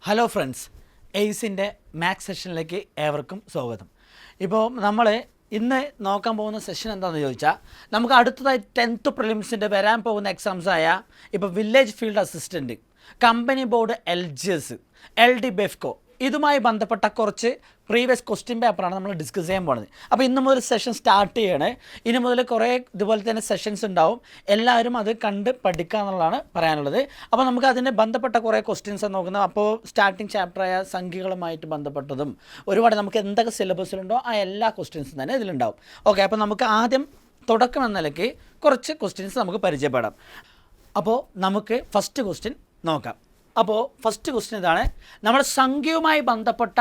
Hello friends, എയ്സിൻ്റെ maths സെഷനിലേക്ക് ഏവർക്കും സ്വാഗതം. ഇപ്പോൾ നമ്മൾ ഇന്ന് നോക്കാൻ പോകുന്ന സെഷൻ എന്താണെന്ന് ചോദിച്ചാൽ, നമുക്ക് അടുത്തതായി 10th പ്രിലിംസിൻ്റെ വരാൻ പോകുന്ന എക്സാംസായ ഇപ്പോൾ village field assistant, company board LGS, LD Bevco ഇതുമായി ബന്ധപ്പെട്ട കുറച്ച് പ്രീവിയസ് ക്വസ്റ്റ്യൻ പേപ്പറാണ് നമ്മൾ ഡിസ്കസ് ചെയ്യാൻ പോകുന്നത്. അപ്പോൾ ഇന്ന് മുതൽ സെഷൻ സ്റ്റാർട്ട് ചെയ്യണേ. ഇനി മുതൽ കുറേ ഇതുപോലെ തന്നെ സെഷൻസ് ഉണ്ടാവും. എല്ലാവരും അത് കണ്ട് പഠിക്കുക എന്നുള്ളതാണ് പറയാനുള്ളത്. അപ്പോൾ നമുക്ക് അതിന് ബന്ധപ്പെട്ട കുറേ ക്വസ്റ്റ്യൻസ് നോക്കുന്നത്. അപ്പോൾ സ്റ്റാർട്ടിങ് ചാപ്റ്ററായ സംഖ്യകളുമായിട്ട് ബന്ധപ്പെട്ടതും ഒരുപാട് നമുക്ക് എന്തൊക്കെ സിലബസിലുണ്ടോ ആ എല്ലാ ക്വസ്റ്റ്യൻസും തന്നെ ഇതിലുണ്ടാവും. ഓക്കെ, അപ്പോൾ നമുക്ക് ആദ്യം തുടക്കം എന്ന നിലയ്ക്ക് കുറച്ച് ക്വസ്റ്റ്യൻസ് നമുക്ക് പരിചയപ്പെടാം. അപ്പോൾ നമുക്ക് ഫസ്റ്റ് ക്വസ്റ്റ്യൻ നോക്കാം. അപ്പോൾ ഫസ്റ്റ് ക്വസ്റ്റ്യൻ ഇതാണ്. നമ്മൾ സംഖ്യയുമായി ബന്ധപ്പെട്ട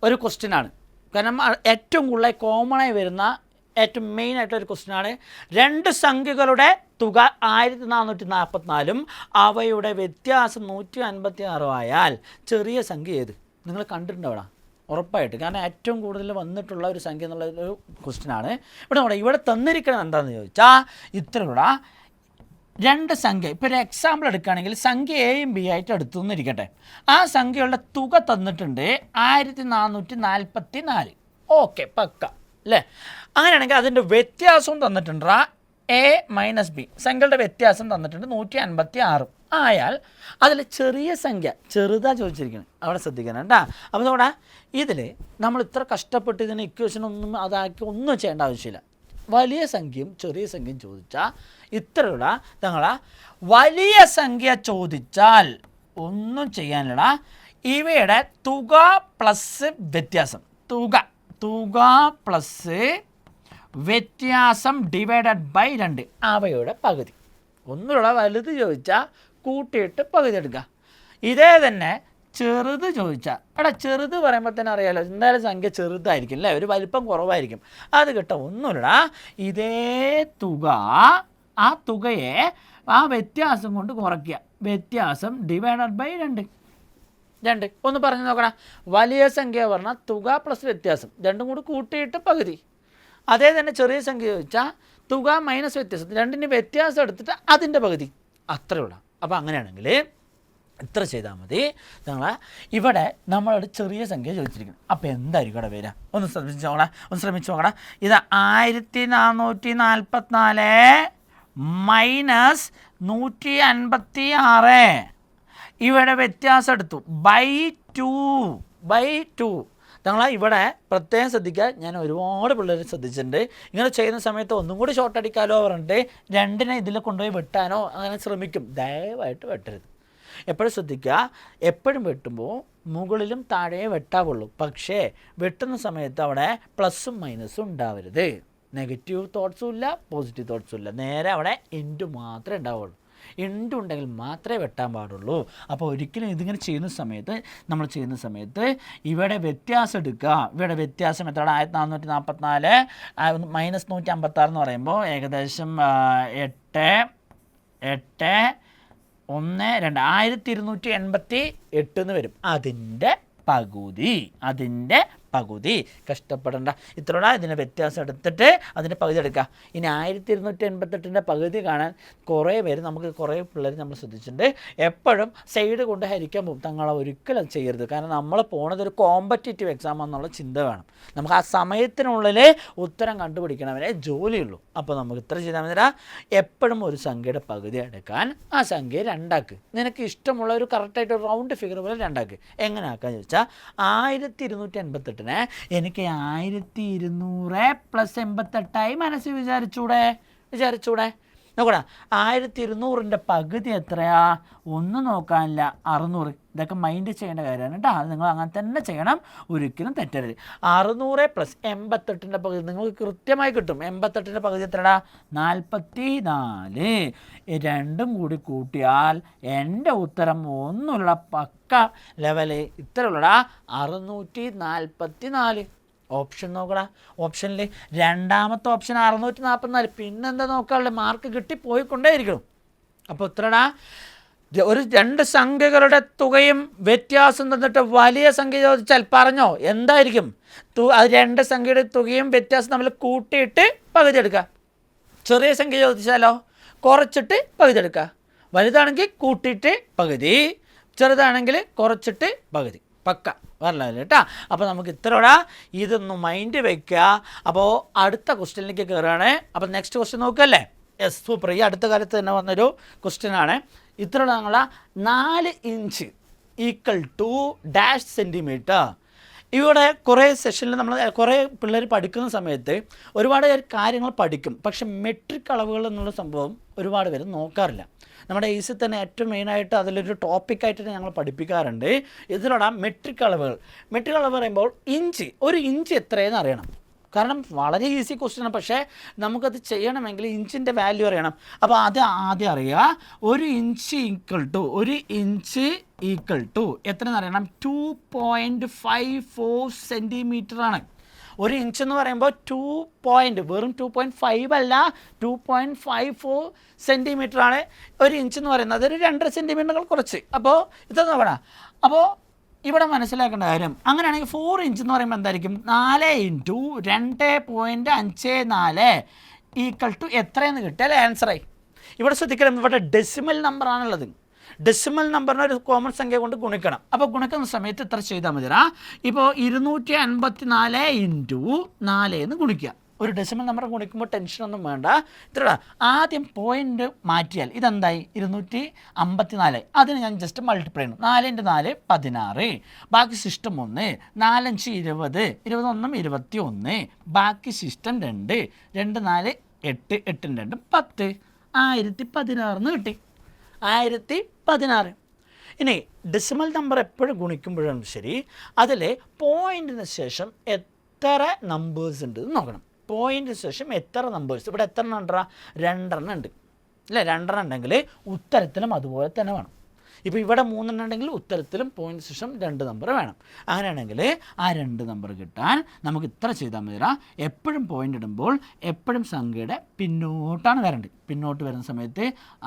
ഒരു ക്വസ്റ്റ്യനാണ്. കാരണം ഏറ്റവും കൂടുതൽ കോമണായി വരുന്ന ഏറ്റവും മെയിനായിട്ടൊരു ക്വസ്റ്റ്യനാണ്. രണ്ട് സംഖ്യകളുടെ തുക 1444 അവയുടെ വ്യത്യാസം 156 ആയാൽ ചെറിയ സംഖ്യ ഏത്? നിങ്ങൾ കണ്ടിട്ടുണ്ടോ? ഉറപ്പായിട്ട്. കാരണം ഏറ്റവും കൂടുതൽ വന്നിട്ടുള്ള ഒരു സംഖ്യ എന്നുള്ള ഒരു ക്വസ്റ്റ്യനാണ്. ഇവിടെ തന്നിരിക്കുന്നത് എന്താണെന്ന് ചോദിച്ചാൽ, ഇത്രയുള്ള രണ്ട് സംഖ്യ, ഇപ്പോൾ ഒരു എക്സാമ്പിൾ എടുക്കുകയാണെങ്കിൽ സംഖ്യ എയും ബി ആയിട്ട് എടുത്തു എന്നിരിക്കട്ടെ. ആ സംഖ്യകളുടെ തുക തന്നിട്ടുണ്ട് 1444. ഓക്കെ, പക്ക അല്ലേ? അങ്ങനെയാണെങ്കിൽ അതിൻ്റെ വ്യത്യാസവും തന്നിട്ടുണ്ട്. A - B സംഖ്യകളുടെ വ്യത്യാസം തന്നിട്ടുണ്ട് 156 ആയാൽ അതിൽ ചെറിയ സംഖ്യ ചെറുതാ ചോദിച്ചിരിക്കുന്നത്. അവിടെ ശ്രദ്ധിക്കണം കേട്ടോ. അപ്പോൾ നമ്മുടെ ഇതിൽ നമ്മൾ ഇത്ര കഷ്ടപ്പെട്ട് ഇതിന് ഇക്വേഷൻ ഒന്നും അതാക്കി ഒന്നും ചെയ്യേണ്ട ആവശ്യമില്ല. വലിയ സംഖ്യയും ചെറിയ സംഖ്യയും ചോദിച്ചാൽ ഇത്രയുള്ള തങ്ങളെ വലിയ സംഖ്യ ചോദിച്ചാൽ ഒന്നും ചെയ്യാനില്ല. ഇവയുടെ തുക പ്ലസ് വ്യത്യാസം, തുക പ്ലസ് വ്യത്യാസം ഡിവൈഡഡ് ബൈ 2 അവയുടെ പകുതി. ഒന്നുള്ള വലുത് ചോദിച്ചാൽ കൂട്ടിയിട്ട് പകുതി എടുക്കുക. ഇതേ തന്നെ ചെറുത് ചോദിച്ചാൽ, ചെറുത് പറയുമ്പോൾ തന്നെ അറിയാമല്ലോ, എന്തായാലും സംഖ്യ ചെറുതായിരിക്കും അല്ലേ, ഒരു വലിപ്പം കുറവായിരിക്കും. അത് കിട്ടാം. ഒന്നുമില്ല, ഇതേ തുക, ആ തുകയെ ആ വ്യത്യാസം കൊണ്ട് കുറയ്ക്കുക. വ്യത്യാസം ഡിവൈഡഡ് ബൈ 2. ഒന്ന് പറഞ്ഞു നോക്കണം. വലിയ സംഖ്യ പറഞ്ഞാൽ തുക പ്ലസ് വ്യത്യാസം, രണ്ടും കൂടി കൂട്ടിയിട്ട് പകുതി. അതേ തന്നെ ചെറിയ സംഖ്യ ചോദിച്ചാൽ തുക മൈനസ് വ്യത്യാസം, രണ്ടിന് വ്യത്യാസം എടുത്തിട്ട് അതിൻ്റെ പകുതി. അത്രയേ ഉള്ളൂ. അപ്പോൾ അങ്ങനെയാണെങ്കിൽ ഇത്ര ചെയ്താൽ മതി. ഇവിടെ നമ്മളൊരു ചെറിയ സംഖ്യ ചോദിച്ചിരിക്കുന്നത്. അപ്പോൾ എന്തായിരിക്കും ഇവിടെ വരിക? ഒന്ന് ശ്രമിച്ചു നോക്കണം. ഇത് 1444 മൈനസ് 156. ഇവിടെ വ്യത്യാസം എടുത്തു ബൈ 2. ഇവിടെ പ്രത്യേകം ശ്രദ്ധിക്കുക. ഞാൻ ഒരുപാട് പിള്ളേർ ശ്രദ്ധിച്ചിട്ടുണ്ട്. ഇങ്ങനെ ചെയ്യുന്ന സമയത്ത് ഒന്നും കൂടി ഷോർട്ട് അടിക്കാലോ പറഞ്ഞിട്ട് 2നെ ഇതിൽ കൊണ്ടുപോയി വെട്ടാനോ അങ്ങനെ ശ്രമിക്കും. ദയവായിട്ട് വെട്ടരുത്. എപ്പോഴും ശ്രദ്ധിക്കുക, എപ്പോഴും വെട്ടുമ്പോൾ മുകളിലും താഴെ വെട്ടാവുള്ളൂ. പക്ഷേ വെട്ടുന്ന സമയത്ത് അവിടെ പ്ലസ്സും മൈനസും ഉണ്ടാവരുത്. നെഗറ്റീവ് തോട്ട്സും ഇല്ല, പോസിറ്റീവ് തോട്ട്സും ഇല്ല. നേരെ അവിടെ ഇൻറ്റു മാത്രമേ ഉണ്ടാവുള്ളൂ. ഇൻറ്റു ഉണ്ടെങ്കിൽ മാത്രമേ വെട്ടാൻ പാടുള്ളൂ. അപ്പോൾ ഒരിക്കലും ഇതിങ്ങനെ ചെയ്യുന്ന സമയത്ത് ഇവിടെ വ്യത്യാസം എടുക്കുക. ഇവിടെ വ്യത്യാസം എത്ര? 1444 മൈനസ് 156 എന്ന് പറയുമ്പോൾ ഏകദേശം 8 1 2 1288 എന്ന് വരും. അതിൻ്റെ പകുതി കഷ്ടപ്പെടേണ്ട. ഇത്രയോടെ ഇതിൻ്റെ വ്യത്യാസം എടുത്തിട്ട് അതിൻ്റെ പകുതി എടുക്കുക. ഇനി 1288 പകുതി കാണാൻ കുറേ പിള്ളേർ നമ്മൾ ശ്രദ്ധിച്ചിട്ടുണ്ട്. എപ്പോഴും സൈഡ് കൊണ്ട് ഹരിക്കാൻ പോകും. തങ്ങളെ ഒരിക്കലും അത് ചെയ്യരുത്. കാരണം നമ്മൾ പോണത് ഒരു കോമ്പറ്റേറ്റീവ് എക്സാം എന്നുള്ള ചിന്ത വേണം. നമുക്ക് ആ സമയത്തിനുള്ളിൽ ഉത്തരം കണ്ടുപിടിക്കണവരെ ജോലിയുള്ളൂ. അപ്പോൾ നമുക്ക് ഇത്ര ചെയ്താൽ മതി. എപ്പോഴും ഒരു സംഖ്യയുടെ പകുതി എടുക്കാൻ ആ സംഖ്യ 2 ആക്ക്. നിനക്ക് ഇഷ്ടമുള്ള ഒരു കറക്റ്റായിട്ട് റൗണ്ട് ഫിഗർ പോലെ 2 ആക്ക്. എങ്ങനെ ആക്കാന്ന് ചോദിച്ചാൽ 1288 എനിക്ക് 1200 പ്ലസ് 88 മനസ്സിൽ വിചാരിച്ചൂടെ? നോക്കടാ, 1200ൻ്റെ പകുതി എത്രയാ? ഒന്നും നോക്കാനില്ല, 600. ഇതൊക്കെ മൈൻഡ് ചെയ്യേണ്ട കാര്യമാണ് കേട്ടോ. അത് നിങ്ങൾ അങ്ങനെ തന്നെ ചെയ്യണം, ഒരിക്കലും തെറ്റരുത്. 600 പ്ലസ് 88ൻ്റെ പകുതി നിങ്ങൾക്ക് കൃത്യമായി കിട്ടും. 88ൻ്റെ പകുതി എത്രടാ? 44. രണ്ടും കൂടി കൂട്ടിയാൽ എൻ്റെ ഉത്തരം ഒന്നുമില്ല, പക്ക ലെവല് ഇത്രയുള്ളടാ, 644. ഓപ്ഷൻ നോക്കടാ. ഓപ്ഷനിൽ രണ്ടാമത്തെ ഓപ്ഷൻ 644. പിന്നെന്താ നോക്കാനുള്ളത്? മാർക്ക് കിട്ടി പോയിക്കൊണ്ടേയിരിക്കണം. അപ്പോൾ ഇത്രടാ, ഒരു 2 സംഖ്യകളുടെ തുകയും വ്യത്യാസം തന്നിട്ട് വലിയ സംഖ്യ ചോദിച്ചാൽ പറഞ്ഞോ എന്തായിരിക്കും? അത് 2 സംഖ്യയുടെ തുകയും വ്യത്യാസം തമ്മിൽ കൂട്ടിയിട്ട് പകുതി എടുക്കുക. ചെറിയ സംഖ്യ ചോദിച്ചാലോ കുറച്ചിട്ട് പകുതി എടുക്കുക. വലുതാണെങ്കിൽ കൂട്ടിയിട്ട് പകുതി, ചെറുതാണെങ്കിൽ കുറച്ചിട്ട് പകുതി, പക്ക പറഞ്ഞില്ല കേട്ടോ. അപ്പോൾ നമുക്ക് ഇത്രയോടാ, ഇതൊന്ന് മൈൻഡ് വയ്ക്കുക. അപ്പോൾ അടുത്ത ക്വസ്റ്റ്യനിലേക്ക് കയറുകയാണ്. അപ്പോൾ നെക്സ്റ്റ് ക്വസ്റ്റ്യൻ നോക്കല്ലേ? Yes, super. ഈ അടുത്ത കാലത്ത് തന്നെ വന്നൊരു ക്വസ്റ്റ്യനാണ്. ഇത്രയോടെ ഞങ്ങളെ 4 inch equal to dash centimetre. ഇവിടെ കുറേ സെഷനിൽ നമ്മൾ കുറേ പിള്ളേർ പഠിക്കുന്ന സമയത്ത് ഒരുപാട് കാര്യങ്ങൾ പഠിക്കും, പക്ഷെ മെട്രിക് അളവുകൾ എന്നുള്ള സംഭവം ഒരുപാട് പേര് നോക്കാറില്ല. നമ്മുടെ ഈസിൽ തന്നെ ഏറ്റവും മെയിനായിട്ട് അതിലൊരു ടോപ്പിക്കായിട്ട് ഞങ്ങൾ പഠിപ്പിക്കാറുണ്ട്. ഇതിലൂടെ മെട്രിക് അളവുകൾ പറയുമ്പോൾ ഇഞ്ച്, ഒരു ഇഞ്ച് എത്രയെന്ന് അറിയണം. കാരണം വളരെ ഈസി ക്വസ്റ്റ്യനാണ്, പക്ഷേ നമുക്കത് ചെയ്യണമെങ്കിൽ ഇഞ്ചിൻ്റെ വാല്യൂ അറിയണം. അപ്പോൾ അത് ആദ്യം അറിയുക. ഒരു ഇഞ്ച് ഈക്വൽ ടു എത്രയെന്ന് അറിയണം? 2.54 സെൻറ്റിമീറ്ററാണ്. ഒരു ഇഞ്ച് എന്ന് പറയുമ്പോൾ വെറും 2.5 അല്ല, 2.54 സെൻറ്റിമീറ്ററാണ് ഒരു ഇഞ്ച് എന്ന് പറയുന്നത്. അതൊരു 2 സെൻറ്റിമീറ്ററുകൾ കുറച്ച്. അപ്പോൾ ഇത് നോക്കണം. അപ്പോൾ ഇവിടെ മനസ്സിലാക്കേണ്ട കാര്യം, അങ്ങനെയാണെങ്കിൽ 4 ഇഞ്ച് എന്ന് പറയുമ്പോൾ എന്തായിരിക്കും? 4 × 2.54 ഈക്വൽ ടു എത്രയെന്ന് കിട്ടിയാൽ ആൻസറായി. ഇവിടെ ശ്രദ്ധിക്കണം, ഇവിടെ ഡെസിമൽ നമ്പറാണുള്ളത്. ഡെസിമൽ നമ്പറിനെ ഒരു കോമൺ സംഖ്യ കൊണ്ട് ഗുണിക്കണം. അപ്പോൾ ഗുണിക്കുന്ന സമയത്ത് ഇത്ര ചെയ്താൽ മതിരാ. ഇപ്പോൾ 254 × 4 എന്ന് ഗുണിക്കുക. ഒരു ഡെസിമൽ നമ്പർ ഗുണിക്കുമ്പോൾ ടെൻഷനൊന്നും വേണ്ട. ഇത്ര ആദ്യം പോയിൻ്റ് മാറ്റിയാൽ ഇതെന്തായി? 254. അതിന് ഞാൻ ജസ്റ്റ് മൾട്ടിപ്ലൈ ചെയ്യുന്നു. 4 × 4 16, ബാക്കി സിസ്റ്റം 1, 4 × 20, 21 21, ബാക്കി സിസ്റ്റം 2, 2 4 8, 8 2 10, 1016 കിട്ടി. 1016. ഇനി ഡെസിമൽ നമ്പർ എപ്പോഴും ഗുണിക്കുമ്പോഴും ശരി, അതിൽ പോയിൻറ്റിന് ശേഷം എത്ര നമ്പേഴ്സ് ഉണ്ട് എന്ന് നോക്കണം. പോയിൻറ്റിന് ശേഷം എത്ര നമ്പേഴ്സ്, ഇവിടെ എത്ര എണ്ണം ഉണ്ടാ? 2 എണ്ണം ഉണ്ട് അല്ലേ? 2 എണ്ണം ഉണ്ടെങ്കിൽ ഉത്തരത്തിലും അതുപോലെ തന്നെ വേണം. ഇപ്പോൾ ഇവിടെ 3 എണ്ണം ഉണ്ടെങ്കിൽ ഉത്തരത്തിലും പോയിൻറ്റിന് ശേഷം 2 നമ്പർ വേണം. അങ്ങനെയാണെങ്കിൽ ആ 2 നമ്പർ കിട്ടാൻ നമുക്ക് ഇത്ര ചെയ്താൽ മതിരാ. എപ്പോഴും പോയിൻ്റ് ഇടുമ്പോൾ എപ്പോഴും സംഖ്യയുടെ പിന്നോട്ടാണ് വരേണ്ടത്. പിന്നോട്ട് വരുന്ന സമയത്ത്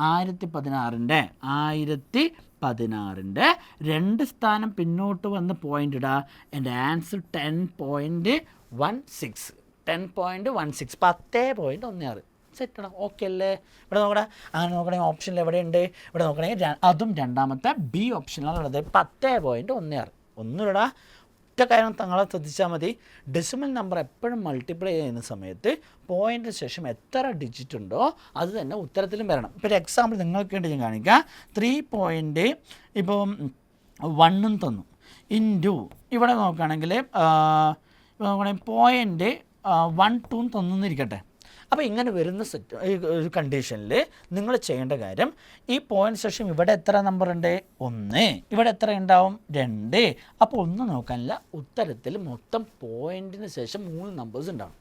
1016ൻ്റെ 2 സ്ഥാനം പിന്നോട്ട് വന്ന് പോയിൻ്റ് ഇടുക. എൻ്റെ ആൻസർ 10.16. 10.16, 10.16. സെറ്റാണ്. ഓക്കെ അല്ലേ? ഇവിടെ നോക്കണേ, അങ്ങനെ നോക്കണമെങ്കിൽ ഓപ്ഷനിൽ എവിടെയുണ്ട്? ഇവിടെ നോക്കണമെങ്കിൽ അതും രണ്ടാമത്തെ ബി ഓപ്ഷനിലാണുള്ളത്. 10.16. ഒന്നുമിടാ. ഒറ്റ കാര്യം തങ്ങളെ ശ്രദ്ധിച്ചാൽ മതി. ഡെസിമൽ നമ്പർ എപ്പോഴും മൾട്ടിപ്ലൈ ചെയ്യുന്ന സമയത്ത് പോയിൻറ്റിന് ശേഷം എത്ര ഡിജിറ്റ് ഉണ്ടോ അത് തന്നെ ഉത്തരത്തിലും വരണം. ഇപ്പോൾ ഒരു എക്സാമ്പിൾ നിങ്ങൾക്ക് വേണ്ടി ഞാൻ കാണിക്കാം. 3 ഇപ്പോൾ 1 തന്നു ഇൻറ്റു ഇവിടെ നോക്കുകയാണെങ്കിൽ പോയിൻ്റ് 1 2 തന്നിരിക്കട്ടെ. അപ്പോൾ ഇങ്ങനെ വരുന്ന ഒരു കണ്ടീഷനിൽ നിങ്ങൾ ചെയ്യേണ്ട കാര്യം, ഈ പോയിൻ്റ് ശേഷം ഇവിടെ എത്ര നമ്പർ ഉണ്ട്? 1. ഇവിടെ എത്ര ഉണ്ടാവും? 2. അപ്പോൾ ഒന്നും നോക്കാനില്ല, ഉത്തരത്തിൽ മൊത്തം പോയിൻറ്റിന് ശേഷം 3 നമ്പേഴ്സ് ഉണ്ടാവും.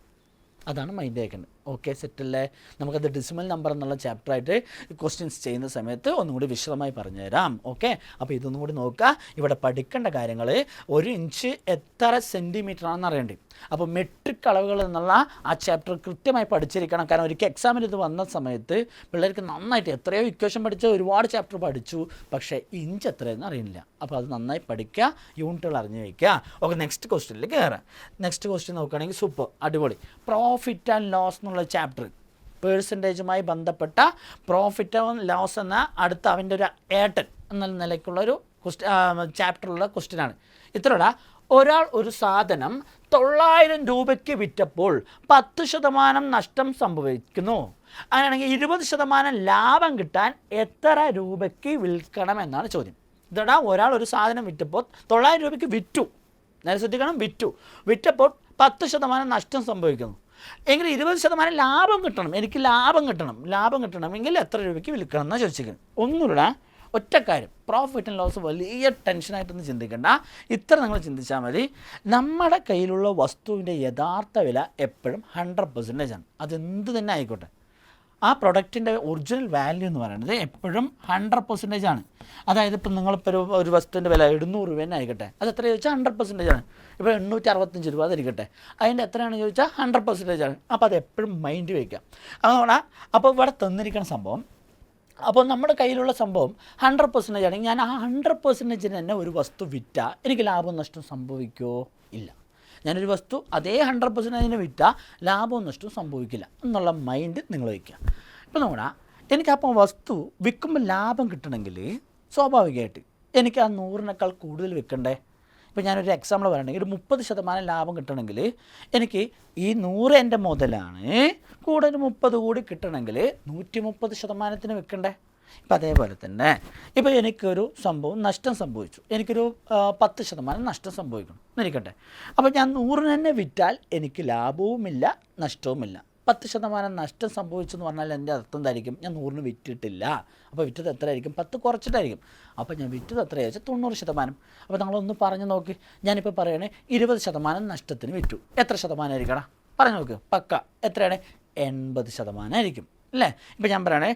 അതാണ് മൈൻഡ് ആക്കേണ്ടത്. ഓക്കെ, സെറ്റല്ലേ? നമുക്കത് ഡെസിമൽ നമ്പർ എന്നുള്ള ചാപ്റ്ററായിട്ട് ക്വസ്റ്റ്യൻസ് ചെയ്യുന്ന സമയത്ത് ഒന്നും കൂടി വിശദമായി പറഞ്ഞുതരാം. ഓക്കെ, അപ്പോൾ ഇതൊന്നും കൂടി നോക്കുക. ഇവിടെ പഠിക്കേണ്ട കാര്യങ്ങൾ, 1 ഇഞ്ച് എത്ര സെൻറ്റിമീറ്റർ ആണെന്ന് അറിയേണ്ടി. അപ്പോൾ മെട്രിക് അളവുകൾ എന്നുള്ള ആ ചാപ്റ്റർ കൃത്യമായി പഠിച്ചിരിക്കണം. കാരണം ഒരിക്കൽ എക്സാമിന് ഇത് വന്ന സമയത്ത് പിള്ളേർക്ക് നന്നായിട്ട് എത്രയോ ഇക്വേഷൻ പഠിച്ച് ഒരുപാട് ചാപ്റ്റർ പഠിച്ചു, പക്ഷേ ഇഞ്ച് എത്രയെന്ന് അറിയില്ല. അപ്പോൾ അത് നന്നായി പഠിക്കുക, യൂണിറ്റുകൾ അറിഞ്ഞു വയ്ക്കുക. ഓക്കെ, നെക്സ്റ്റ് ക്വസ്റ്റ്യനിലേക്ക് കയറാം. നെക്സ്റ്റ് ക്വസ്റ്റ്യൻ നോക്കുകയാണെങ്കിൽ സൂപ്പർ, അടിപൊളി. പ്രോഫിറ്റ് ആൻഡ് ലോസ് എന്നുള്ള ചാപ്റ്റർ, പേഴ്സൻറ്റേജുമായി ബന്ധപ്പെട്ട പ്രോഫിറ്റ് ആൻഡ് ലോസ് എന്ന അടുത്ത അവൻ്റെ ഒരു ഏട്ടൻ എന്ന നിലയ്ക്കുള്ളൊരു ചാപ്റ്ററുള്ള ക്വസ്റ്റ്യനാണ്. ഇത്രയോടെ ഒരാൾ ഒരു സാധനം 900 രൂപയ്ക്ക് വിറ്റപ്പോൾ 10% നഷ്ടം സംഭവിക്കുന്നു. അങ്ങനെയാണെങ്കിൽ 20% ലാഭം കിട്ടാൻ എത്ര രൂപയ്ക്ക് വിൽക്കണം എന്നാണ് ചോദ്യം. ഇതോടെ ഒരാൾ ഒരു സാധനം വിറ്റപ്പോൾ 900 രൂപയ്ക്ക് വിറ്റു. നേരെ ശ്രദ്ധിക്കണം, വിറ്റപ്പോൾ 10% നഷ്ടം സംഭവിക്കുന്നു. എങ്കിൽ 20% ലാഭം കിട്ടണം. എനിക്ക് ലാഭം കിട്ടണമെങ്കിൽ എത്ര രൂപയ്ക്ക് വിൽക്കണം എന്നാണ് ചോദിച്ചിരിക്കുന്നത്. ഒന്നുമില്ല, ഒറ്റ കാര്യം, പ്രോഫിറ്റ് ആൻഡ് ലോസ് വലിയ ടെൻഷനായിട്ടൊന്നും ചിന്തിക്കേണ്ട. ഇത്ര നിങ്ങൾ ചിന്തിച്ചാൽ മതി. നമ്മുടെ കയ്യിലുള്ള വസ്തുവിൻ്റെ യഥാർത്ഥ വില എപ്പോഴും 100% ആണ്. അതെന്ത് തന്നെ ആയിക്കോട്ടെ, ആ പ്രൊഡക്റ്റിൻ്റെ ഒറിജിനൽ വാല്യൂ എന്ന് പറയുന്നത് എപ്പോഴും 100% ആണ്. അതായത് ഇപ്പം നിങ്ങളിപ്പോൾ ഒരു വസ്തുവിൻ്റെ വില 700 രൂപ തന്നെ ആയിക്കോട്ടെ, അത് എത്ര ചോദിച്ചാൽ 100% ആണ്. ഇപ്പോൾ 865 രൂപ അതിരിക്കട്ടെ, അതിൻ്റെ എത്രയാണെന്ന് ചോദിച്ചാൽ 100% ആണ്. അപ്പോൾ അത് എപ്പോഴും മൈൻഡ് വയ്ക്കാം. അതുകൊണ്ട് അപ്പോൾ ഇവിടെ തന്നിരിക്കുന്ന സംഭവം, അപ്പോൾ നമ്മുടെ കയ്യിലുള്ള സംഭവം 100% ആണെങ്കിൽ ഞാൻ ആ 100% തന്നെ ഒരു വസ്തു വിറ്റാൽ എനിക്ക് ലാഭവും നഷ്ടവും സംഭവിക്കുമോ? ഇല്ല. ഞാനൊരു വസ്തു അതേ 100% വിറ്റാൽ ലാഭവും നഷ്ടവും സംഭവിക്കില്ല എന്നുള്ള മൈൻഡ് നിങ്ങൾ വയ്ക്കുക. ഇപ്പോൾ നോക്കണം, എനിക്കപ്പോൾ വസ്തു വിൽക്കുമ്പോൾ ലാഭം കിട്ടണമെങ്കിൽ സ്വാഭാവികമായിട്ട് എനിക്ക് ആ 100-നേക്കാൾ കൂടുതൽ വിൽക്കണ്ടേ? ഇപ്പോൾ ഞാനൊരു എക്സാമ്പിൾ പറയണമെങ്കിൽ ഒരു 30% ലാഭം കിട്ടണമെങ്കിൽ എനിക്ക് ഈ 100 എൻ്റെ മുതലാണ്, കൂടെ ഒരു 30 കൂടി കിട്ടണമെങ്കിൽ 130% വിൽക്കണ്ടേ? ഇപ്പം അതേപോലെ തന്നെ ഇപ്പോൾ എനിക്കൊരു സംഭവം നഷ്ടം സംഭവിച്ചു, എനിക്കൊരു 10% നഷ്ടം സംഭവിക്കണം എന്നിരിക്കട്ടെ. അപ്പോൾ ഞാൻ 100 തന്നെ വിറ്റാൽ എനിക്ക് ലാഭവുമില്ല നഷ്ടവുമില്ല. 10% നഷ്ടം സംഭവിച്ചു എന്ന് പറഞ്ഞാൽ എൻ്റെ അർത്ഥം എന്തായിരിക്കും? ഞാൻ 100 വിറ്റിട്ടില്ല. അപ്പോൾ വിറ്റത് എത്രയായിരിക്കും? 10 കുറച്ചിട്ടായിരിക്കും. അപ്പോൾ ഞാൻ വിറ്റത് എത്രയാണെന്ന് വെച്ചാൽ 90%. അപ്പോൾ നമ്മളൊന്ന് പറഞ്ഞു നോക്കി. ഞാനിപ്പോൾ പറയണേ 20% നഷ്ടത്തിന് വിറ്റു. എത്ര ശതമാനമായിരിക്കണം? പറഞ്ഞു നോക്ക്. പക്ക എത്രയാണ്? 80% ആയിരിക്കും അല്ലേ? ഇപ്പോൾ ഞാൻ പറയണേ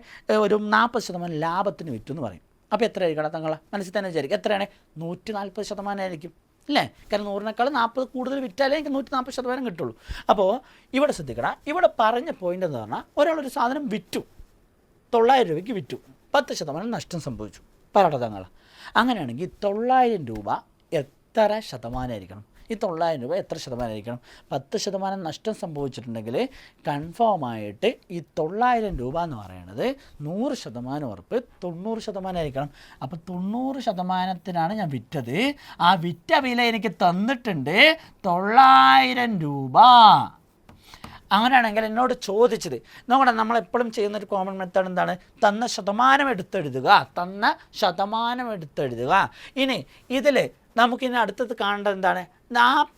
ഒരു 40% ലാഭത്തിന് വിറ്റു എന്ന് പറയും. അപ്പോൾ എത്ര ആയിരിക്കണം? തങ്ങളെ മനസ്സിൽ തന്നെ വിചാരിക്കും. എത്രയാണ്? 140% ആയിരിക്കും അല്ലേ? കാരണം 100-നേക്കാൾ 40 കൂടുതൽ വിറ്റാലേ എനിക്ക് 140% കിട്ടുള്ളൂ. അപ്പോൾ ഇവിടെ ശ്രദ്ധിക്കണം, ഇവിടെ പറഞ്ഞ പോയിൻ്റ് എന്ന് പറഞ്ഞാൽ ഒരാളൊരു സാധനം വിറ്റു, 900 രൂപയ്ക്ക് വിറ്റു, 10% നഷ്ടം സംഭവിച്ചു. പറയട്ടെ തങ്ങൾ, അങ്ങനെയാണെങ്കിൽ 900 രൂപ എത്ര ശതമാനമായിരിക്കണം? ഈ 900 രൂപ എത്ര ശതമാനമായിരിക്കണം? 10% നഷ്ടം സംഭവിച്ചിട്ടുണ്ടെങ്കിൽ കൺഫേമായിട്ട് ഈ 900 രൂപ എന്ന് പറയുന്നത് 100% ഉറപ്പ് 90% ആയിരിക്കണം. അപ്പോൾ 90%-നാണ് ഞാൻ വിറ്റത്. ആ വിറ്റ വില എനിക്ക് തന്നിട്ടുണ്ട് 900 രൂപ. അങ്ങനെയാണെങ്കിൽ എന്നോട് ചോദിച്ചത്, നോക്കട്ടെ, നമ്മളെപ്പോഴും ചെയ്യുന്നൊരു കോമൺ മെത്തേഡ് എന്താണ്? തന്ന ശതമാനം എടുത്തെഴുതുക. ഇനി ഇതിൽ നമുക്കിനി അടുത്തത് കാണേണ്ടത് എന്താണ്?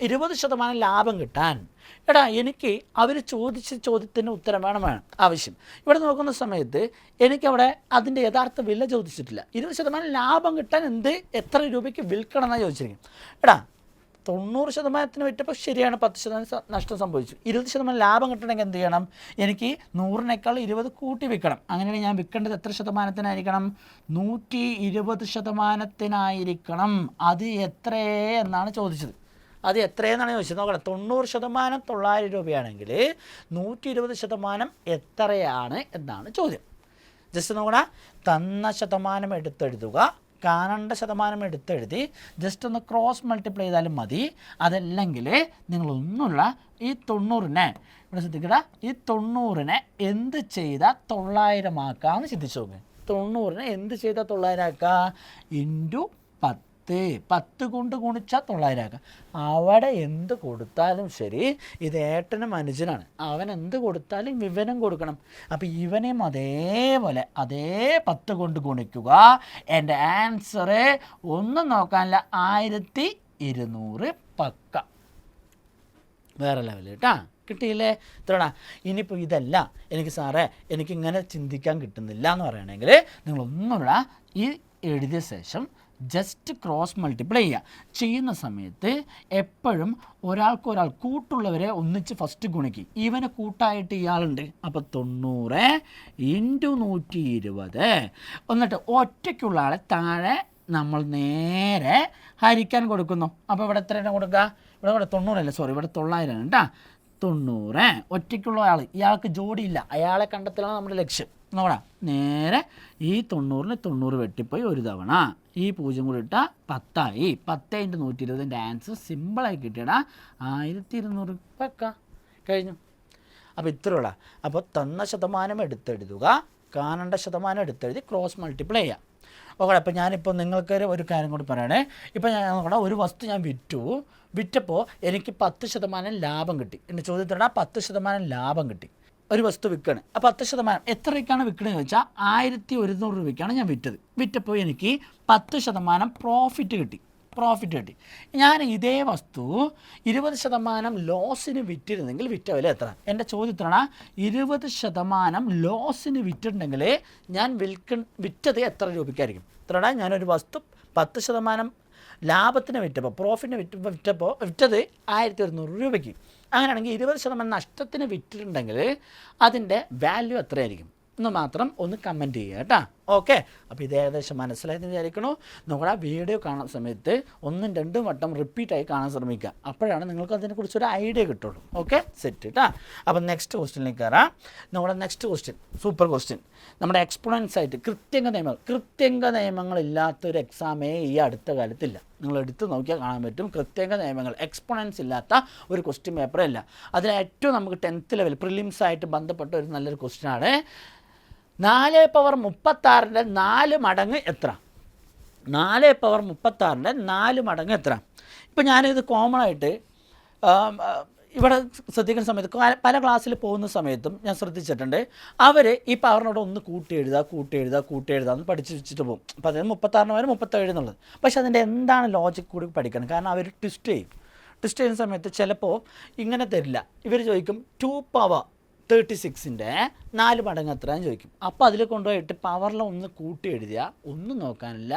20% ലാഭം കിട്ടാൻ എടാ എനിക്ക് അവർ ചോദിച്ച ചോദ്യത്തിന് ഉത്തരം വേണം ആവശ്യം. ഇവിടെ നോക്കുന്ന സമയത്ത് എനിക്കവിടെ അതിൻ്റെ യഥാർത്ഥ വില ചോദിച്ചിട്ടില്ല. 20% ലാഭം കിട്ടാൻ എത്ര രൂപയ്ക്ക് വിൽക്കണം എന്നാണ് ചോദിച്ചിരിക്കും. എടാ 90% വിറ്റപ്പോൾ ശരിയാണ്, 10% നഷ്ടം സംഭവിച്ചു. 20% ലാഭം കിട്ടണമെങ്കിൽ എന്ത് ചെയ്യണം? എനിക്ക് 100-നേക്കാൾ 20 കൂട്ടി വിൽക്കണം. അങ്ങനെയാണെങ്കിൽ ഞാൻ വിൽക്കേണ്ടത് എത്ര ശതമാനത്തിനായിരിക്കണം? 120%-നായിരിക്കണം. അത് എത്രയേ എന്നാണ് ചോദിച്ചത്. അത് എത്രയെന്നാണ് ചോദിച്ചത്. നോക്കണം, 90% 900 രൂപയാണെങ്കിൽ 120% എത്രയാണ് എന്നാണ് ചോദ്യം. ജസ്റ്റ് നോക്കണ, തന്ന ശതമാനം എടുത്തെഴുതുക, കാണേണ്ട ശതമാനം എടുത്തെഴുതി ജസ്റ്റ് ഒന്ന് ക്രോസ് മൾട്ടിപ്ലൈ ചെയ്താലും മതി. അതല്ലെങ്കിൽ നിങ്ങളൊന്നുള്ള ഈ 90-നെ ഇവിടെ ശ്രദ്ധിക്കുക, ഈ 90-നെ എന്ത് ചെയ്താൽ 900 ആക്കാമെന്ന് ചിന്തിച്ചു നോക്കുക. 90-നെ എന്ത് ചെയ്താൽ 900 ആക്കുക? ഇൻറ്റു 10 കൊണ്ട് ഗുണിച്ചാൽ 900 ആക്കുക. അവിടെ എന്ത് കൊടുത്താലും ശരി, ഇത് ഏട്ടനും അനുജനാണ്, അവൻ എന്ത് കൊടുത്താലും ഇവനും കൊടുക്കണം. അപ്പോൾ ഇവനെയും അതേപോലെ 10 കൊണ്ട് ഗുണിക്കുക. എൻ്റെ ആൻസർ ഒന്നും നോക്കാനില്ല, 1200 പക്ക. വേറെ ലെവൽ കേട്ടാ, കിട്ടിയില്ലേ? ഇത്രടാ. ഇനിയിപ്പോൾ ഇതല്ല എനിക്ക് സാറേ എനിക്കിങ്ങനെ ചിന്തിക്കാൻ കിട്ടുന്നില്ല എന്ന് പറയണമെങ്കിൽ നിങ്ങളൊന്നുള്ള ഈ എഴുതിയ ശേഷം ജസ്റ്റ് ക്രോസ് മൾട്ടിപ്ലൈ ചെയ്യുന്ന സമയത്ത് എപ്പോഴും ഒരാൾക്കൊരാൾ കൂട്ടുള്ളവരെ ഒന്നിച്ച് ഫസ്റ്റ് ഗുണിക്കും. ഇവനെ കൂട്ടായിട്ട് ഇയാളുണ്ട്, അപ്പോൾ 90 ഇൻറ്റു 120. എന്നിട്ട് ഒറ്റയ്ക്കുള്ള ആളെ താഴെ നമ്മൾ നേരെ ഹരിക്കാൻ കൊടുക്കുന്നു. അപ്പോൾ ഇവിടെ എത്രയാണ് കൊടുക്കുക? ഇവിടെ 90 അല്ലേ, സോറി, ഇവിടെ 900 ആണ് കേട്ടോ. 90 ഒറ്റയ്ക്കുള്ള ആൾ, ഇയാൾക്ക് ജോഡിയില്ല, അയാളെ കണ്ടെത്തലാണ് നമ്മുടെ ലക്ഷ്യം. നോക്കാം, നേരെ ഈ 90-ന് 90 വെട്ടിപ്പോയി ഒരു തവണ, ഈ 0 കൂടി ഇട്ടാൽ 10 ആയി. 10 ഇൻറ്റു 120 ആൻസർ സിമ്പിളായി കിട്ടിയടാ, 1200 വെക്കാം. കഴിഞ്ഞു. അപ്പോൾ ഇത്രയുള്ള. അപ്പോൾ തന്ന ശതമാനം എടുത്തെഴുതുക, കാണേണ്ട ശതമാനം എടുത്തെഴുതി ക്രോസ് മൾട്ടിപ്ലൈ ചെയ്യാം. ഓക്കെ. അപ്പോൾ ഞാനിപ്പോൾ നിങ്ങൾക്ക് ഒരു കാര്യം കൂടി പറയണേ. ഇപ്പോൾ ഞാൻ നോക്കണം, ഒരു വസ്തു ഞാൻ വിറ്റപ്പോൾ എനിക്ക് 10% ലാഭം കിട്ടി. എൻ്റെ ചോദ്യത്തിലൂടെ 10% ലാഭം കിട്ടി. ഒരു വസ്തു വിൽക്കുകയാണ്, അപ്പോൾ 10% എത്ര രൂപയ്ക്കാണ് വിൽക്കണമെന്ന് ചോദിച്ചാൽ 1100 രൂപയ്ക്കാണ് ഞാൻ വിറ്റപ്പോൾ എനിക്ക് 10% പ്രോഫിറ്റ് കിട്ടി. ഞാൻ ഇതേ വസ്തു 20% ലോസിന് വിറ്റിരുന്നെങ്കിൽ വിറ്റ വില എത്ര? എൻ്റെ ചോദ്യത്തിലാണ് 20% ലോസിന് വിറ്റിട്ടുണ്ടെങ്കിൽ ഞാൻ വിറ്റത് എത്ര രൂപയ്ക്കായിരിക്കും? ഇത്രടാ, ഞാനൊരു വസ്തു 10% ലാഭത്തിന് പ്രോഫിറ്റിന് വിറ്റത് 1200 രൂപയ്ക്ക്. അങ്ങനെയാണെങ്കിൽ 20% നഷ്ടത്തിന് വിറ്റിട്ടുണ്ടെങ്കിൽ അതിൻ്റെ വാല്യൂ എത്രയായിരിക്കും എന്ന് മാത്രം ഒന്ന് കമൻറ്റ് ചെയ്യുക കേട്ടോ. ഓക്കെ. അപ്പോൾ ഇത് ഏകദേശം മനസ്സിലായെന്ന് വിചാരിക്കണോ? നമ്മുടെ വീഡിയോ കാണുന്ന സമയത്ത് 1-2 വട്ടം റിപ്പീറ്റായി കാണാൻ ശ്രമിക്കുക. അപ്പോഴാണ് നിങ്ങൾക്ക് അതിനെക്കുറിച്ചൊരു ഐഡിയ കിട്ടുള്ളൂ. ഓക്കെ, സെറ്റ് കേട്ടോ. അപ്പോൾ നെക്സ്റ്റ് ക്വസ്റ്റ്യനിലേക്ക് കയറാം. നമ്മുടെ നെക്സ്റ്റ് ക്വസ്റ്റ്യൻ സൂപ്പർ ക്വസ്റ്റ്യൻ. നമ്മുടെ എക്സ്പോണൻസ് ആയിട്ട് കൃത്യങ്ക നിയമങ്ങളില്ലാത്തൊരു എക്സാമേ ഈ അടുത്ത കാലത്തില്ല. നിങ്ങൾ എടുത്ത് നോക്കിയാൽ കാണാൻ പറ്റും. കൃത്യങ്ക നിയമങ്ങൾ എക്സ്പോണൻസ് ഇല്ലാത്ത ഒരു ക്വസ്റ്റ്യൻ പേപ്പറേ ഇല്ല. അതിന് ഏറ്റവും നമുക്ക് 10th ലെവൽ പ്രിലിംസായിട്ട് ബന്ധപ്പെട്ട ഒരു നല്ലൊരു ക്വസ്റ്റ്യനാണ്. 4 പവർ 36-ൻ്റെ 4 മടങ്ങ് എത്ര? 4 പവർ 36 4 മടങ്ങ് എത്ര? ഇപ്പം ഞാനിത് കോമൺ ആയിട്ട് ഇവിടെ ശ്രദ്ധിക്കുന്ന സമയത്ത് പല ക്ലാസ്സിൽ പോകുന്ന സമയത്തും ഞാൻ ശ്രദ്ധിച്ചിട്ടുണ്ട്, അവർ ഈ പവറിനോട് ഒന്ന് കൂട്ടി എഴുതുക എന്ന് പഠിച്ച് വെച്ചിട്ട് പോകും. അപ്പോൾ അതായത് 36 വരെ 37 എന്നുള്ളത്. പക്ഷേ അതിൻ്റെ എന്താണ് ലോജിക് കൂടി പഠിക്കണം. കാരണം അവർ ട്വിസ്റ്റ് ചെയ്യുന്ന സമയത്ത് ചിലപ്പോൾ ഇങ്ങനെ തരില്ല. ഇവർ ചോദിക്കും 2 പവർ 36ൻ്റെ 4 മടങ്ങ് എത്രയെന്ന് ചോദിക്കും. അപ്പോൾ അതിൽ കൊണ്ടുപോയിട്ട് പവറിൽ ഒന്ന് കൂട്ടി എഴുതിയാൽ ഒന്നും നോക്കാനില്ല,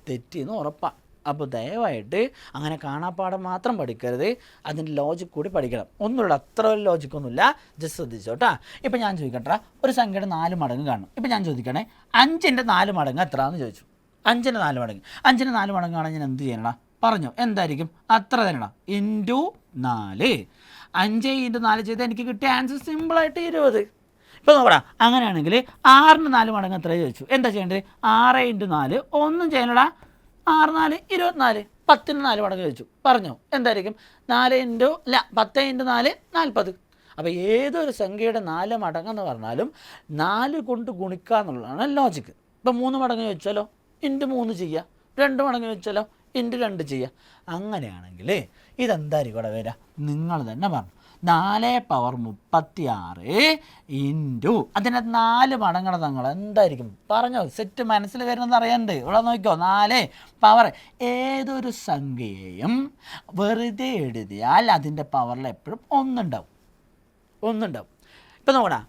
തെറ്റിയെന്ന് ഉറപ്പാണ്. അപ്പോൾ ദയവായിട്ട് അങ്ങനെ കാണാപ്പാടം മാത്രം പഠിക്കരുത്, അതിൻ്റെ ലോജിക് കൂടി പഠിക്കണം. ഒന്നുമില്ല, അത്ര വലിയ ലോജിക്കൊന്നുമില്ല, ജസ്റ്റ് ശ്രദ്ധിച്ചോട്ടാ. ഇപ്പം ഞാൻ ചോദിക്കട്ടെ, ഒരു സംഖ്യയുടെ 4 മടങ്ങ് കാണണം. ഇപ്പം ഞാൻ ചോദിക്കണേ 5ൻ്റെ 4 മടങ്ങ് എത്രയാണെന്ന് ചോദിച്ചു. 5ൻ്റെ 4 മടങ്ങ് 4 കാണാൻ ഞാൻ എന്ത് ചെയ്യണടാ? പറഞ്ഞു, എന്തായിരിക്കും? അത്ര തന്നെടാ, ഇൻറ്റു 4. 5 × 4 ചെയ്താൽ എനിക്ക് കിട്ടിയ ആൻസർ സിമ്പിളായിട്ട് 20. ഇപ്പോൾ നോക്കടാ, അങ്ങനെയാണെങ്കിൽ 6ന് 4 മടങ്ങ് എത്ര ചോദിച്ചു. എന്താ ചെയ്യേണ്ടത്? 6 × 4 ഒന്നും ചെയ്യണടാ, 6 4 24. 10ന് 4 മടങ്ങ് ചോദിച്ചു. പറഞ്ഞു, എന്തായിരിക്കും? 10 × 4 40. അപ്പോൾ ഏതൊരു സംഖ്യയുടെ 4 മടങ്ങെന്ന് പറഞ്ഞാലും 4 കൊണ്ട് ഗുണിക്കുക എന്നുള്ളതാണ് ലോജിക്ക്. ഇപ്പോൾ 3 മടങ്ങ് ചോദിച്ചാലോ ഇൻറ്റു 3 ചെയ്യുക, 2 മടങ്ങ് ചോദിച്ചാലോ ഇൻറ്റു 2 ചെയ്യുക. അങ്ങനെയാണെങ്കിൽ ഇതെന്തായിരിക്കും ഇവിടെ വരിക? നിങ്ങൾ തന്നെ പറഞ്ഞു, 4 പവർ 36 ഇൻറ്റു അതിൻ്റെ 4 മടങ്ങണ തങ്ങൾ എന്തായിരിക്കും? പറഞ്ഞോ, സെറ്റ് മനസ്സിൽ വരുന്നത് അറിയണ്ട്. ഇവിടെ നോക്കിക്കോ, 4 പവർ ഏതൊരു സംഖ്യയെയും വെറുതെ എഴുതിയാൽ അതിൻ്റെ പവറിൽ എപ്പോഴും ഒന്നുണ്ടാവും. ഇപ്പം നോക്കടാ,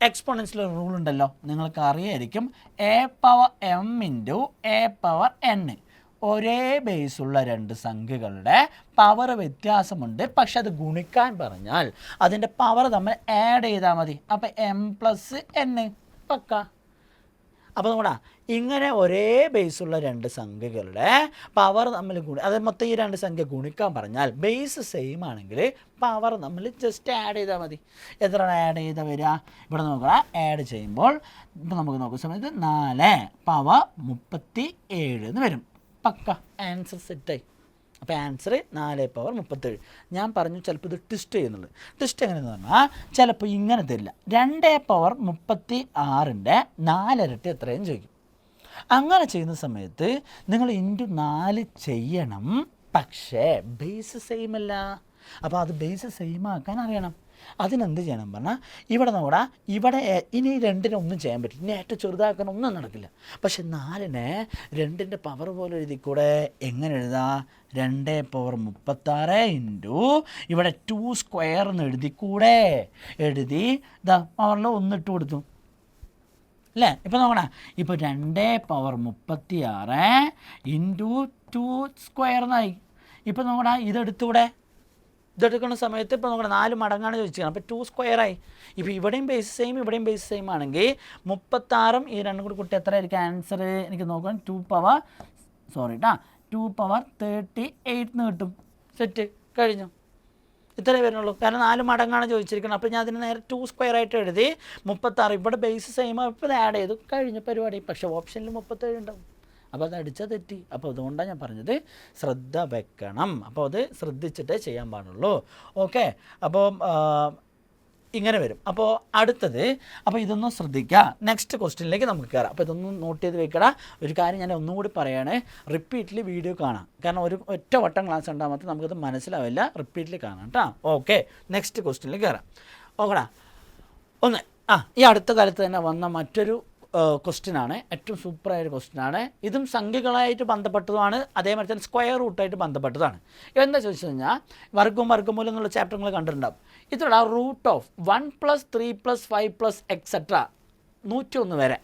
എക്സ്പോണൻസിൽ ഒരു റൂൾ ഉണ്ടല്ലോ, നിങ്ങൾക്ക് അറിയായിരിക്കും. A power M into A power N. ഒരേ ബേസുള്ള 2 സംഖ്യകളുടെ പവർ വ്യത്യാസമുണ്ട്, പക്ഷെ അത് ഗുണിക്കാൻ പറഞ്ഞാൽ അതിൻ്റെ പവർ തമ്മിൽ ആഡ് ചെയ്താൽ മതി. അപ്പോൾ എം പ്ലസ് എൻ പക്ക. അപ്പോൾ നോക്കടാ, ഇങ്ങനെ ഒരേ ബേസുള്ള 2 സംഖ്യകളുടെ പവർ തമ്മിൽ അത് മൊത്തം ഈ 2 സംഖ്യ ഗുണിക്കാൻ പറഞ്ഞാൽ ബേസ് സെയിം ആണെങ്കിൽ പവർ നമ്മൾ ജസ്റ്റ് ആഡ് ചെയ്താൽ മതി. എത്രയാണ് ആഡ് ചെയ്താൽ വരിക? ഇവിടെ നോക്കുക, ആഡ് ചെയ്യുമ്പോൾ ഇപ്പോൾ നമുക്ക് നോക്കുന്ന സമയത്ത് 4 പവർ 37 എന്ന് വരും. പക്ക ആൻസർ സെറ്റായി. അപ്പോൾ ആൻസർ 4 പവർ 37. ഞാൻ പറഞ്ഞു ചിലപ്പോൾ ഇത് ട്വിസ്റ്റ് ചെയ്യുന്നുള്ളൂ. ട്വിസ്റ്റ് എങ്ങനെയെന്ന് പറഞ്ഞാൽ ചിലപ്പോൾ ഇങ്ങനെ തരില്ല, 2 പവർ 36ൻ്റെ 4 ഇരട്ടി എത്രയും ചോദിക്കും. അങ്ങനെ ചെയ്യുന്ന സമയത്ത് നിങ്ങൾ ഇൻറ്റു 4 ചെയ്യണം, പക്ഷേ ബേസ് സെയിം അല്ല. അപ്പോൾ അത് ബേസ് സെയിം ആക്കാൻ അറിയണം. അതിനെന്ത് ചെയ്യണം പറഞ്ഞാൽ, ഇവിടെ നോക്കടാ, ഇവിടെ ഇനി 2നെ ഒന്നും ചെയ്യാൻ പറ്റില്ല, ഇനി ഏറ്റവും ചെറുതാക്കാൻ ഒന്നും നടക്കില്ല. പക്ഷെ 4നെ 2ൻ്റെ പവർ പോലെ എഴുതിക്കൂടെ? എങ്ങനെ എഴുതാം? 2 പവർ 36 ഇൻറ്റു ഇവിടെ 2 സ്ക്വയർ എന്ന് എഴുതിക്കൂടെ? എഴുതി ഇതാ പവറിൽ 1 ഇട്ട് കൊടുത്തു അല്ലേ? ഇപ്പോൾ നോക്കണേ, ഇപ്പോൾ 2 പവർ 36 ഇൻറ്റു 2 സ്ക്വയർ എന്നായി. ഇപ്പോൾ നോക്കടാ, ഇതെടുത്തൂടെ? ഇതെടുക്കുന്ന സമയത്ത് ഇപ്പോൾ നോക്കണം 4 മടങ്ങാണ് ചോദിച്ചത്. അപ്പോൾ 2 സ്ക്വയറായി. ഇപ്പോൾ ഇവിടെയും ബേസ് സെയിം ഇവിടെയും ബേസ് സെയിം ആണെങ്കിൽ 36ഉം ഈ 2 കൂടി കൂട്ടി എത്ര ആയിരിക്കും ആൻസർ? എനിക്ക് നോക്കാം, 2 പവർ 38 എന്ന് കിട്ടും. സെറ്റ് കഴിഞ്ഞു. ഇത്രേ വരുന്നുള്ളൂ. കാരണം 4 മടങ്ങാണ് ചോദിച്ചിരിക്കുന്നത്. അപ്പോൾ ഞാൻ അതിന് നേരെ 2 സ്ക്വയർ ആയിട്ട് എഴുതി. 36 ഇവിടെ ബേസ് സെയിം ഇപ്പോൾ ഇത് ആഡ് ചെയ്തു, കഴിഞ്ഞ പരിപാടി. പക്ഷേ ഓപ്ഷനിൽ 37 ഉണ്ടാവും. അപ്പോൾ അത് അടിച്ചാൽ തെറ്റി. അപ്പോൾ അതുകൊണ്ടാണ് ഞാൻ പറഞ്ഞത് ശ്രദ്ധ വെക്കണം. അപ്പോൾ അത് ശ്രദ്ധിച്ചിട്ടേ ചെയ്യാൻ പാടുള്ളൂ. ഓക്കെ, അപ്പോൾ ഇങ്ങനെ വരും. അപ്പോൾ അടുത്തത്, അപ്പോൾ ഇതൊന്നും ശ്രദ്ധിക്കുക. നെക്സ്റ്റ് ക്വസ്റ്റ്യനിലേക്ക് നമുക്ക് കയറാം. അപ്പോൾ ഇതൊന്നും നോട്ട് ചെയ്ത് വെക്കടാ. ഒരു കാര്യം ഞാൻ ഒന്നുകൂടി പറയുകയാണ്, റിപ്പീറ്റിൽ വീഡിയോ കാണാം. കാരണം ഒറ്റ വട്ടം ക്ലാസ് ഉണ്ടാകുമ്പോൾ നമുക്കത് മനസ്സിലാവില്ല. റിപ്പീറ്റിൽ കാണാം കേട്ടോ. ഓക്കെ, നെക്സ്റ്റ് ക്വസ്റ്റ്യനിലേക്ക് കയറാം. ഓക്കെടാ, ഈ അടുത്ത കാലത്ത് തന്നെ വന്ന മറ്റൊരു ക്വസ്റ്റ്യനാണ്, ഏറ്റവും സൂപ്പറായൊരു ക്വസ്റ്റ്യനാണ്. ഇതും സംഖ്യകളായിട്ട് ബന്ധപ്പെട്ടതുമാണ്, അതേമാതിരി തന്നെ സ്ക്വയർ റൂട്ടായിട്ട് ബന്ധപ്പെട്ടതാണ്. എന്താ ചോദിച്ചു കഴിഞ്ഞാൽ, വർഗ്ഗമൂലം എന്നുള്ള ചാപ്റ്റർ നിങ്ങൾ കണ്ടിട്ടുണ്ടാവും. ഇതിലുള്ള റൂട്ട് ഓഫ് 1 + 3 + 5 + എക്സെട്ര 101 വരെ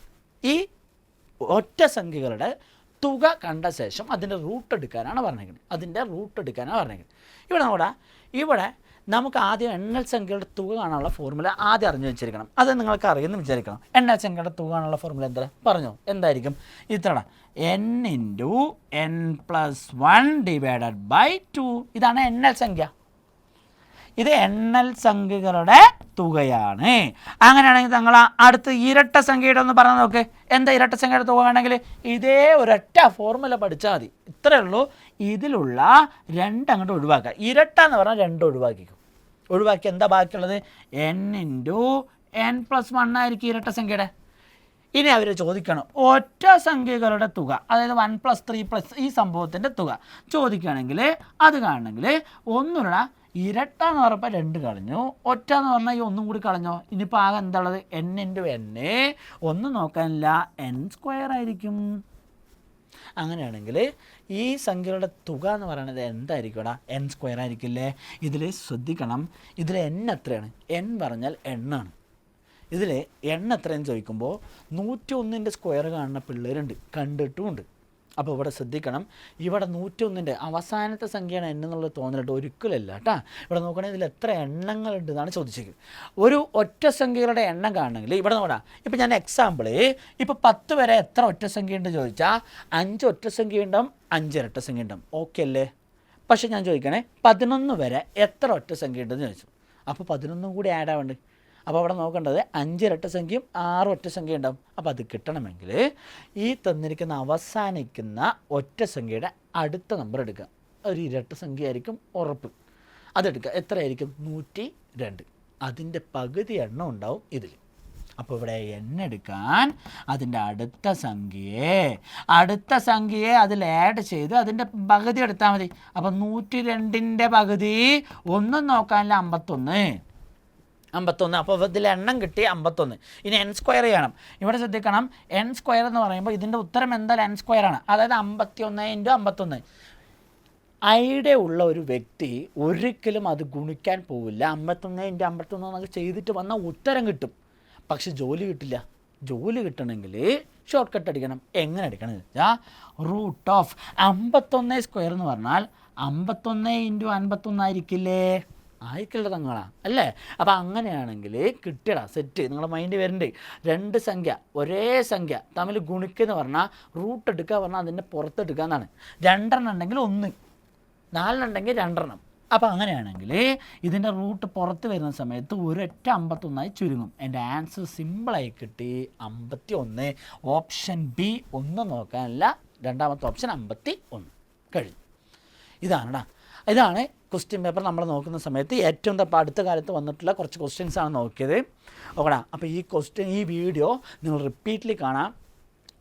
ഈ ഒറ്റ സംഖ്യകളുടെ തുക കണ്ട ശേഷം അതിൻ്റെ റൂട്ട് എടുക്കാനാണ് പറഞ്ഞിരിക്കുന്നത്. ഇവിടെ ഇവിടെ നമുക്ക് ആദ്യം എണ്ണൽ സംഖ്യയുടെ തുക കാണാനുള്ള ഫോർമുല ആദ്യം അറിഞ്ഞു വെച്ചിരിക്കണം. അത് നിങ്ങൾക്ക് അറിയുമെന്ന് വിചാരിക്കണം. എണ്ണൽ സംഖ്യയുടെ തുക കാണാനുള്ള ഫോർമുല എന്താ പറഞ്ഞോ? എന്തായിരിക്കും? ഇത്ര n × n + 1 / 2. ഇതാണ് എണ്ണൽ സംഖ്യ. ഇത് എണ്ണൽ സംഖ്യകളുടെ തുകയാണ്. അങ്ങനെയാണെങ്കിൽ നിങ്ങൾ അടുത്ത് ഇരട്ട സംഖ്യയുടെ ഒന്ന് പറഞ്ഞു നോക്ക്. എന്താ ഇരട്ട സംഖ്യയുടെ തുക ആണെങ്കിൽ ഇതേ ഒരൊറ്റ ഫോർമുല പഠിച്ചാൽ മതി. ഇത്രയേ ഉള്ളൂ. ഇതിലുള്ള 2 അങ്ങോട്ട് ഒഴിവാക്കുക. ഇരട്ട എന്ന് പറഞ്ഞാൽ 2 ഒഴിവാക്കി എന്താ ബാക്കിയുള്ളത്? n × n + 1 ആയിരിക്കും ഇരട്ട സംഖ്യയുടെ. ഇനി അവർ ചോദിക്കണം ഒറ്റ സംഖ്യകളുടെ തുക, അതായത് 1+3+ ഈ സംഭവത്തിൻ്റെ തുക ചോദിക്കുകയാണെങ്കിൽ അത് കാണണമെങ്കിൽ ഒന്നുകൂടെ ഇരട്ട എന്ന് പറഞ്ഞപ്പോൾ 2 കളഞ്ഞു, ഒറ്റ എന്ന് പറഞ്ഞാൽ ഈ ഒന്നും കൂടി കളഞ്ഞോ. ഇനിയിപ്പോൾ ആകെ എന്താ ഉള്ളത്? n ഒന്നും നോക്കാനില്ല, n² ആയിരിക്കും. അങ്ങനെയാണെങ്കിൽ ഈ സംഖ്യകളുടെ തുക എന്ന് പറയുന്നത് എന്തായിരിക്കും? n² ആയിരിക്കില്ലേ. ഇതിൽ ശ്രദ്ധിക്കണം, ഇതിൽ n എത്രയാണ്? n പറഞ്ഞാൽ എണ്ണാണ്. ഇതിൽ എണ്ണം എത്രയെന്ന് ചോദിക്കുമ്പോൾ 101ൻ്റെ സ്ക്വയർ കാണുന്ന പിള്ളേരുണ്ട്, കണ്ടിട്ടുമുണ്ട്. അപ്പോൾ ഇവിടെ ശ്രദ്ധിക്കണം, ഇവിടെ 101ൻ്റെ അവസാനത്തെ സംഖ്യയാണ് n എന്നുള്ളത് തോന്നലിട്ട് ഒരിക്കലല്ല കേട്ടോ. ഇവിടെ നോക്കുകയാണെങ്കിൽ ഇതിൽ എത്ര എണ്ണങ്ങളുണ്ട് എന്നാണ് ചോദിച്ചിരിക്കുന്നത്. ഒരു ഒറ്റ സംഖ്യകളുടെ എണ്ണം കാണണമെങ്കിൽ ഇവിടെ നോക്കാം. ഇപ്പോൾ ഞാൻ എക്സാമ്പിൾ, ഇപ്പോൾ 10 വരെ എത്ര ഒറ്റ സംഖ്യ ഉണ്ട് ചോദിച്ചാൽ 5 ഒറ്റ സംഖ്യ ഉണ്ടാവും, 5 ഇരട്ട സംഖ്യ ഉണ്ടാവും. ഓക്കെ അല്ലേ? പക്ഷേ ഞാൻ ചോദിക്കണേ 11 വരെ എത്ര ഒറ്റ സംഖ്യ ഉണ്ടെന്ന് ചോദിച്ചു. അപ്പോൾ 11 കൂടി ആഡ് ആവേണ്ടത്. അപ്പോൾ അവിടെ നോക്കേണ്ടത് 5 ഇരട്ട സംഖ്യയും 6 ഒറ്റ സംഖ്യ ഉണ്ടാവും. അപ്പോൾ അത് കിട്ടണമെങ്കിൽ ഈ തന്നിരിക്കുന്ന അവസാനിക്കുന്ന ഒറ്റ സംഖ്യയുടെ അടുത്ത നമ്പർ എടുക്കുക. ഒരു ഇരട്ട സംഖ്യ ആയിരിക്കും ഉറപ്പ്. അതെടുക്കുക. എത്രയായിരിക്കും? 102. അതിൻ്റെ പകുതി എണ്ണം ഉണ്ടാവും ഇതിൽ. അപ്പോൾ ഇവിടെ n എടുക്കാൻ അതിൻ്റെ അടുത്ത സംഖ്യയെ അതിൽ ആഡ് ചെയ്ത് അതിൻ്റെ പകുതി എടുത്താൽ മതി. അപ്പോൾ 102ൻ്റെ പകുതി ഒന്നും നോക്കാനില്ല, 51. അപ്പോൾ ഇതിൽ എണ്ണം കിട്ടി 51. ഇനി n² ചെയ്യണം. ഇവിടെ ശ്രദ്ധിക്കണം, n² എന്ന് പറയുമ്പോൾ ഇതിൻ്റെ ഉത്തരം എന്തായാലും n² ആണ്. അതായത് 51 × 51. ഐഡിയ ഉള്ള ഒരു വ്യക്തി ഒരിക്കലും അത് ഗുണിക്കാൻ പോവില്ല. 51 × 51 എന്നൊക്കെ ചെയ്തിട്ട് വന്നാൽ ഉത്തരം കിട്ടും, പക്ഷെ ജോലി കിട്ടില്ല. ജോലി കിട്ടണമെങ്കിൽ ഷോർട്ട് കട്ട് അടിക്കണം. എങ്ങനെ അടിക്കണം എന്ന് വെച്ചാൽ √51² എന്ന് പറഞ്ഞാൽ 51 × 51 ആയിരിക്കില്ലേ? ആയിരിക്കില്ല തങ്ങളാ അല്ലേ? അപ്പോൾ അങ്ങനെയാണെങ്കിൽ കിട്ടിയടാ സെറ്റ്. നിങ്ങളുടെ മൈൻഡ് വരുന്നുണ്ട്. 2 സംഖ്യ ഒരേ സംഖ്യ തമ്മിൽ ഗുണിക്കുക പറഞ്ഞാൽ റൂട്ട് എടുക്കുക പറഞ്ഞാൽ അതിൻ്റെ പുറത്തെടുക്കുക എന്നാണ്. 2 ഉണ്ടെങ്കിൽ 1, 4 ഉണ്ടെങ്കിൽ 2. അപ്പോൾ അങ്ങനെയാണെങ്കിൽ ഇതിൻ്റെ റൂട്ട് പുറത്ത് വരുന്ന സമയത്ത് ഒരൊറ്റ 51 ചുരുങ്ങും. എൻ്റെ ആൻസർ സിമ്പിളായി കിട്ടി, 51. Option B. ഒന്നും നോക്കാനല്ല, രണ്ടാമത്തെ ഓപ്ഷൻ 51 കഴിഞ്ഞു. ഇതാണ് ക്വസ്റ്റ്യൻ പേപ്പർ നമ്മൾ നോക്കുന്ന സമയത്ത് ഏറ്റവും അടുത്ത കാലത്ത് വന്നിട്ടുള്ള കുറച്ച് ക്വസ്റ്റ്യൻസാണ് നോക്കിയത്. ഓക്കെടാ. അപ്പോൾ ഈ വീഡിയോ നിങ്ങൾ റിപ്പീറ്റ്ലി കാണാം.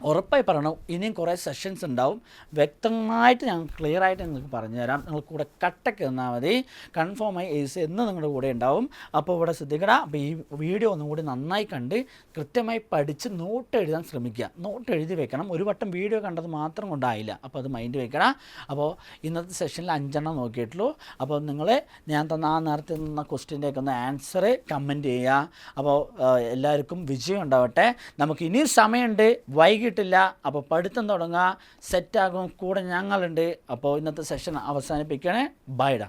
ഉറപ്പായി പറയണം, ഇനിയും കുറേ സെഷൻസ് ഉണ്ടാവും. വ്യക്തമായിട്ട് ഞാൻ ക്ലിയറായിട്ട് നിങ്ങൾക്ക് പറഞ്ഞു തരാം. നിങ്ങൾ കൂടെ കട്ടൊക്കെ തന്നാൽ മതി. കൺഫേമായി ഏസ് എന്ന് നിങ്ങളുടെ കൂടെ ഉണ്ടാവും. അപ്പോൾ ഇവിടെ ശ്രദ്ധിക്കണം. അപ്പോൾ ഈ വീഡിയോ ഒന്നും കൂടി നന്നായി കണ്ട് കൃത്യമായി പഠിച്ച് നോട്ട് എഴുതാൻ ശ്രമിക്കുക. നോട്ട് എഴുതി വെക്കണം. ഒരു വട്ടം വീഡിയോ കണ്ടത് മാത്രം കൊണ്ടായില്ല. അപ്പോൾ അത് മൈൻഡ് വെക്കണം. അപ്പോൾ ഇന്നത്തെ സെഷനിൽ 5 എണ്ണം നോക്കിയിട്ടുള്ളൂ. അപ്പോൾ നിങ്ങൾ ഞാൻ തന്ന നേരത്തെ തന്ന ക്വസ്റ്റ്യൻ്റെയൊക്കെ ഒന്ന് ആൻസർ കമൻറ്റ് ചെയ്യുക. അപ്പോൾ എല്ലാവർക്കും വിജയം ഉണ്ടാവട്ടെ. നമുക്ക് ഇനിയും സമയമുണ്ട്, വൈകിട്ടില്ല. അപ്പോൾ പഠിത്തം തുടങ്ങുക, സെറ്റാകും. കൂടെ ഞങ്ങളുണ്ട്. അപ്പോൾ ഇന്നത്തെ സെഷൻ അവസാനിപ്പിക്കണേ. ബൈഡാ.